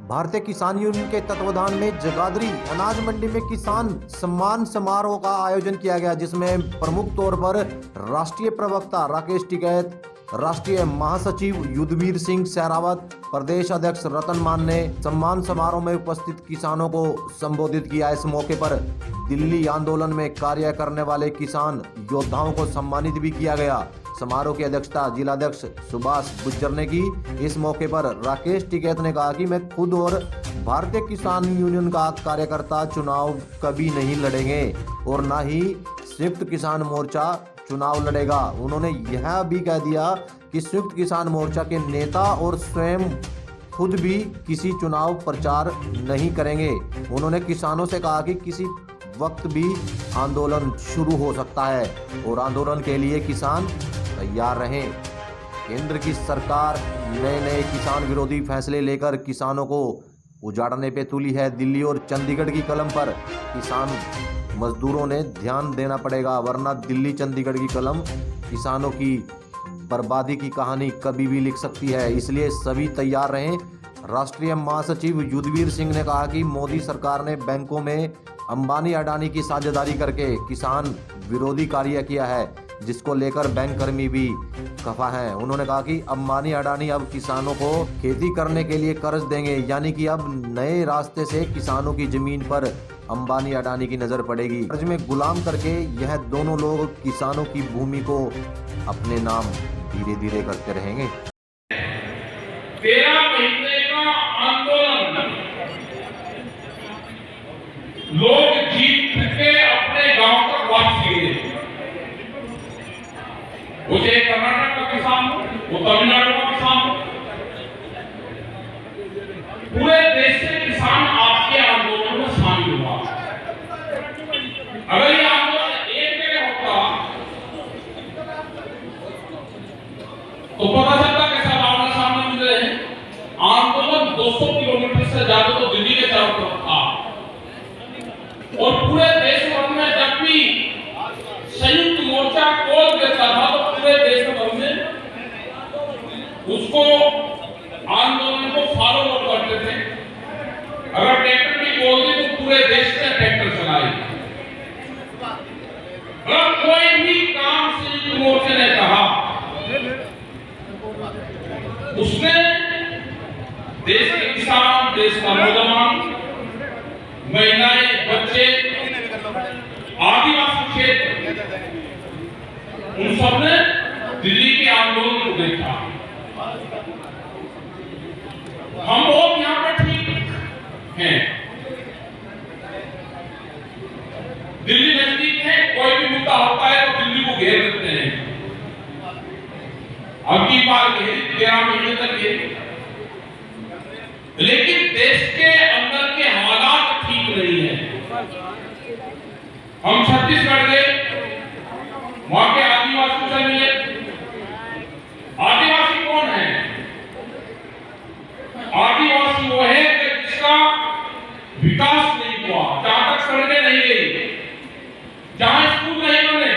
भारतीय किसान यूनियन के तत्वाधान में जगाधरी अनाज मंडी में किसान सम्मान समारोह का आयोजन किया गया, जिसमें प्रमुख तौर पर राष्ट्रीय प्रवक्ता राकेश टिकैत, राष्ट्रीय महासचिव युद्धवीर सिंह सहरावत, प्रदेश अध्यक्ष रतन मान ने सम्मान समारोह में उपस्थित किसानों को संबोधित किया। इस मौके पर दिल्ली आंदोलन में कार्य करने वाले किसान योद्धाओं को सम्मानित भी किया गया। समारोह की अध्यक्षता जिलाध्यक्ष सुभाष गुज्जर ने की। इस मौके पर राकेश टिकैत ने कहा कि मैं खुद और भारतीय किसान यूनियन का कार्यकर्ता चुनाव कभी नहीं लड़ेंगे और न ही संयुक्त किसान मोर्चा चुनाव लड़ेगा। उन्होंने यह भी कह दिया कि संयुक्त किसान मोर्चा के नेता और स्वयं खुद भी किसी चुनाव प्रचार नहीं करेंगे। उन्होंने किसानों से कहा कि किसी वक्त भी आंदोलन शुरू हो सकता है और आंदोलन के लिए किसान तैयार रहें। केंद्र की सरकार नए नए किसान विरोधी फैसले लेकर किसानों को उजाड़ने पे तुली है। दिल्ली और चंडीगढ़ की कलम पर किसान मजदूरों ने ध्यान देना पड़ेगा, वरना दिल्ली चंडीगढ़ की कलम किसानों की बर्बादी की कहानी कभी भी लिख सकती है। इसलिए सभी तैयार रहें। राष्ट्रीय महासचिव युद्धवीर सिंह ने कहा कि मोदी सरकार ने बैंकों में अंबानी अडानी की साझेदारी करके किसान विरोधी कार्य किया है, जिसको लेकर बैंक कर्मी भी खफा हैं। उन्होंने कहा कि अंबानी अडानी अब किसानों को खेती करने के लिए कर्ज देंगे, यानी कि अब नए रास्ते से किसानों की जमीन पर अंबानी अडानी की नजर पड़ेगी। कर्ज में गुलाम करके यह दोनों लोग किसानों की भूमि को अपने नाम धीरे धीरे करते रहेंगे। 13 महीने का आंदोलन लोग जीत के अपने गांव तक वापस गए। वो चाहे कर्नाटक का किसान हो, वो तमिलनाडु का किसान हो, पूरे देश से किसान आपके आंदोलन में शामिल हुआ। अगर ये आंदोलन एक जगह होता तो पता चलता कैसा भावना सामने मिल रहे हैं। आंदोलन 200 किलोमीटर से ज्यादा तो दिल्ली के चारों तरफ था और पूरे देश भर में जब भी संयुक्त मोर्चा कॉल देता था तो पूरे देश भर में उसको आंदोलन को फॉलो करते थे। अगर ट्रैक्टर की बोल दी तो पूरे देश में ट्रैक्टर चलाए। अगर कोई भी काम संयुक्त मोर्चे ने कहा, उसने देश के किसान, देश का नौजवान, महिलाएं, बच्चे, आदिवासी क्षेत्र, उन सबने दिल्ली के आंदोलन को देखा। हम लोग यहाँ पे ठीक हैं, दिल्ली नजदीक है, कोई भी मुद्दा होता है तो दिल्ली को घेर देते हैं। अब की बार 13 महीने तक घेरे, लेकिन देश के अंदर के हालात ठीक नहीं है। हम छत्तीसगढ़ गए, वहां के आदिवासियों से मिले। आदिवासी कौन है? आदिवासी वो है कि जिसका विकास नहीं हुआ, जहां तक सड़कें नहीं गई, जहां स्कूल नहीं बने,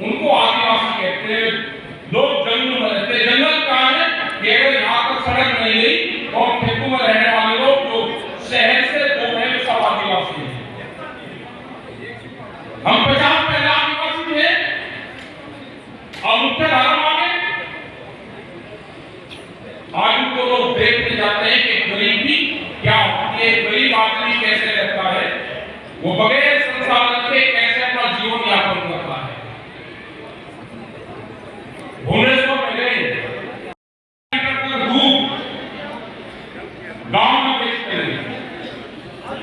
उनको आदिवासी कहते हैं। लोग जंगल में रहते हैं। जंगल कहां है? कि अगर यहां तक सड़क नहीं गई और खेतों में रहने वाले लोग जो शहर से 2 महीने सब आदिवासी हैं। हम 50 पहले आदिवासी थे, अब मुख्य धारा में आज उनको लोग देखने जाते हैं कि गरीबी क्या होती है, गरीब आदमी कैसे रहता है, वो बगैर संसाधन के कैसे अपना जीवन यापन करता है। भुवनेश्वर में गए, गांव में बेचते हैं,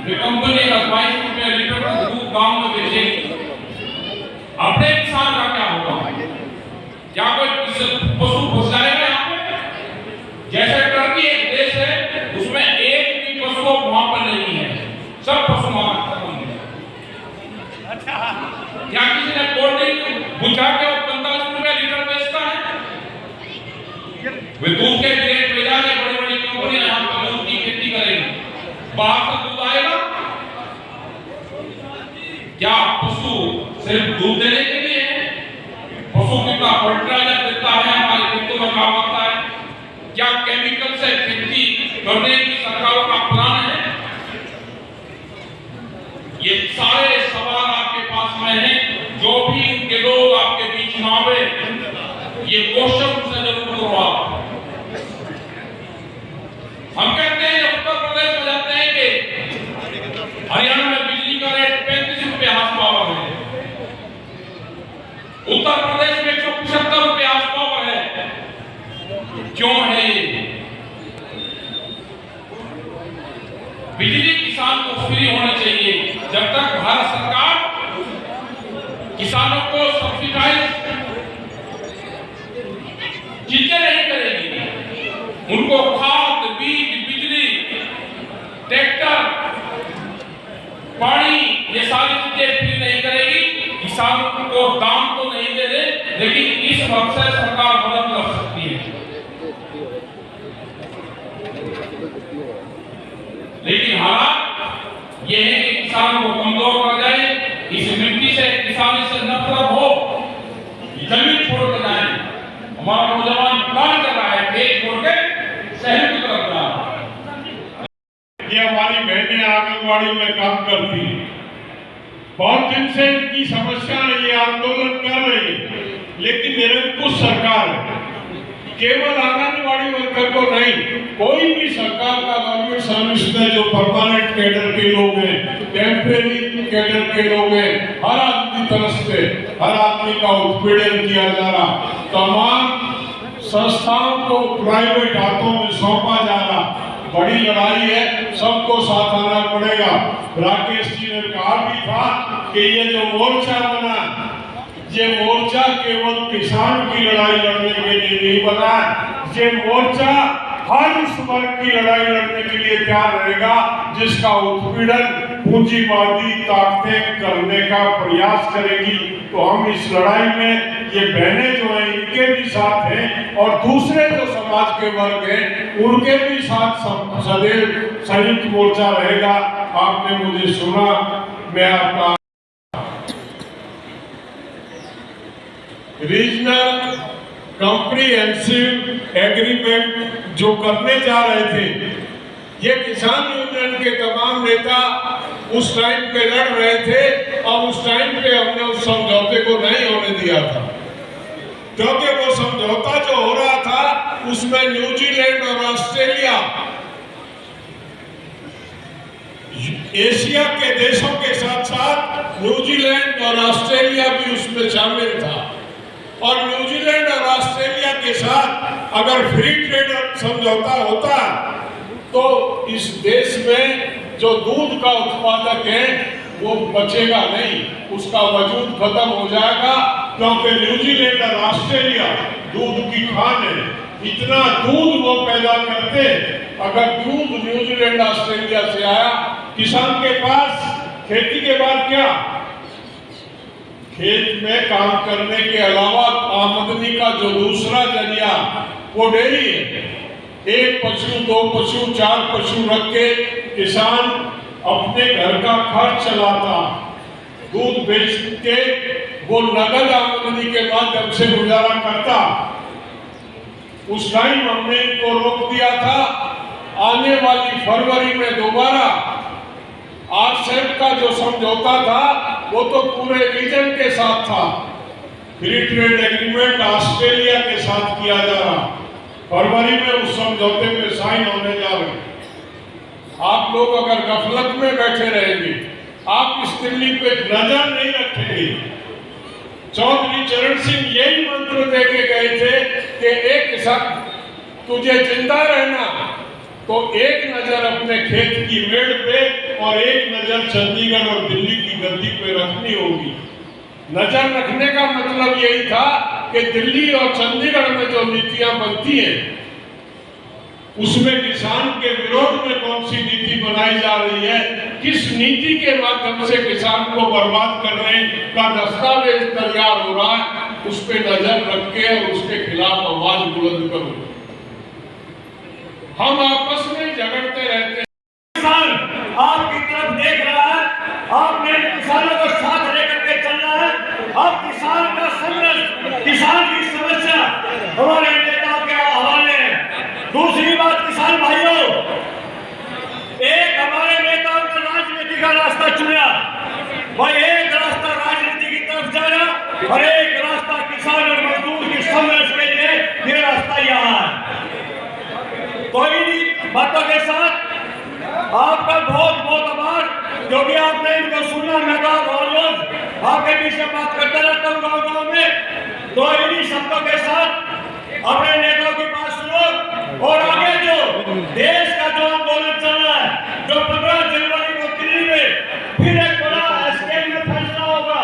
जो कंपनी 22 रुपए लीटर का दूध गांव में बेचेगी। अपने किसान का क्या होगा? क्या कोई पशु घुस जाएगा यहाँ पे? जैसे टर्की एक देश है, उसमें एक भी पशु वहां पर नहीं है, सब पशु वहां खत्म है। क्या किसी ने कोल्ड ड्रिंक बुझा के 45 रुपए लीटर बेचता है? वे दूध के रेट भेजा के बड़ी बड़ी कंपनियां यहाँ पर दूध की खेती करेंगी, बाहर से दूध आएगा। क्या पशु सिर्फ दूध देने के लिए है? पशु कितना फर्टिलाइजर देता है, हमारे खेतों में काम आता है। क्या केमिकल से खेती करने की सरकारों का प्लान है? ये सारे सवाल आपके पास में हैं। जो भी इनके लोग आपके बीच में आवे, ये क्वेश्चन से जरूर करो आप। हम कहते हैं उत्तर प्रदेश में जाते हैं कि हरियाणा में बिजली का रेट 35 रुपए हाफ पावर है, उत्तर प्रदेश में 175 रुपए हाफ पावर है। क्यों है ये? बिजली किसान को फ्री होनी चाहिए। जब तक भारत सरकार किसानों को सब्सिडाइज चीजें नहीं करेगी, उनको खाद, बीज, बिजली, ट्रैक्टर, पानी, ये सारी चीजें फ्री नहीं करेगी, किसानों को दाम तो नहीं दे दे, लेकिन इस वक्त से सरकार मदद कर सकती है। लेकिन हालात यह है कि किसान को कमजोर कर जाए, इस मिट्टी से, किसानी से नफरत हो, जमीन छोड़ कर जाए। हमारा नौजवान प्लान कर रहा है, खेत छोड़ के शहर की तरफ जा रहा है। ये हमारी बहनें आंगनबाड़ी में काम करती हैं, बहुत दिन से इनकी समस्या ये आंदोलन कर रही है, लेकिन निरंकुश सरकार है। केवल आंगनबाड़ी वर्कर को नहीं, कोई भी सरकार का गवर्नमेंट सर्विस में जो परमानेंट कैडर के लोग हैं, टेम्परेरी कैडर के लोग हैं, हर आदमी तरफ से हर आदमी का उत्पीड़न किया जा रहा, तमाम संस्थाओं को प्राइवेट हाथों में सौंपा जा रहा। बड़ी लड़ाई है, सबको साथ आना पड़ेगा। राकेश जी ने कहा भी था कि ये जो मोर्चा बना, ये मोर्चा केवल किसान की लड़ाई लड़ने के लिए नहीं बना, ये मोर्चा हर उस वर्ग की लड़ाई लड़ने के लिए तैयार रहेगा जिसका उत्पीड़न पूंजीवादी ताकतें करने का प्रयास करेगी। तो हम इस लड़ाई में ये बहनें जो हैं इनके भी साथ हैं, और दूसरे जो समाज के वर्ग हैं उनके भी साथ सदैव संयुक्त मोर्चा रहेगा। आपने मुझे सुना, मैं आपका रीजनल कॉम्प्रिहेंसिव एग्रीमेंट जो करने जा रहे थे, ये किसान यूनियन के तमाम नेता उस टाइम पे लड़ रहे थे, और उस टाइम पे हमने उस समझौते को नहीं होने दिया था, क्योंकि वो समझौता जो हो रहा था उसमें न्यूजीलैंड और ऑस्ट्रेलिया, एशिया के देशों के साथ साथ न्यूजीलैंड और ऑस्ट्रेलिया भी उसमें शामिल था। और न्यूजीलैंड और ऑस्ट्रेलिया के साथ अगर फ्री ट्रेड समझौता होता तो इस देश में जो दूध का उत्पादक है वो बचेगा नहीं, उसका वजूद खत्म हो जाएगा, क्योंकि न्यूजीलैंड और ऑस्ट्रेलिया दूध की खान है। इतना दूध वो पैदा करते, अगर दूध न्यूजीलैंड ऑस्ट्रेलिया से आया, किसान के पास खेती के बाद क्या, खेत में काम करने के अलावा आमदनी का जो दूसरा जरिया वो डेयरी है। एक पशु, दो पशु, चार पशु रख के किसान अपने घर का खर्च चलाता, दूध बेच के वो नगद आमदनी के माध्यम से गुजारा करता। उस टाइम हमने इनको रोक दिया था। आने वाली फरवरी में दोबारा आरसेप का जो समझौता था वो तो पूरे रीजन के साथ था। फ्री ट्रेड एग्रीमेंट ऑस्ट्रेलिया के साथ किया जा रहा, फरवरी में उस समझौते पे साइन होने जा रहे। आप लोग अगर गफलत में बैठे रहेंगे, आप इस दिल्ली पे नजर नहीं रखेंगे। चौधरी चरण सिंह यही मंत्र दे के गए थे कि एक किसान तुझे जिंदा रहना तो एक नजर अपने खेत की मेड़ पे और एक नजर चंडीगढ़ और दिल्ली की गद्दी पे रखनी होगी। नजर रखने का मतलब यही था कि दिल्ली और चंडीगढ़ में जो नीतियां बनती हैं उसमें किसान के विरोध में कौन सी नीति बनाई जा रही है, किस नीति के माध्यम से किसान को बर्बाद करने का दस्तावेज तैयार हो रहा है, उस पर नजर रख के और उसके खिलाफ आवाज बुलंद करो। हम आपस में झगड़ते रहते हैं। किसान आपकी तरफ देख रहा है, आपने किसानों को साथ लेकर के चलना है। अब किसान का संघर्ष, किसान की समस्या हमारे नेताओं के हवाले है। बात किसान भाइयों, एक हमारे नेताओं ने राजनीति का रास्ता चुना, वह एक रास्ता राजनीति की तरफ जाना और एक रास्ता किसान और मजदूर की संघर्ष के लिए, ये रास्ता यहाँ है। कोई नहीं बातों के साथ आपका बहुत बहुत आभार, क्योंकि आपने इनको सुना। मैं रोज आपके पीछे बात करता रहता हूँ गाँव में, तो इन्हीं शब्दों के साथ अपने नेताओं की बात सुनो और आगे जो देश का जो आंदोलन चल रहा है, जो 15 जनवरी को दिल्ली में फिर एक बड़ा स्केल में फैसला होगा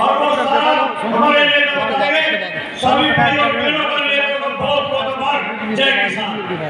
और वो सारा हमारे नेता बताएंगे। सभी भाइयों बहनों का नेताओं को बहुत बहुत आभार। जय किसान।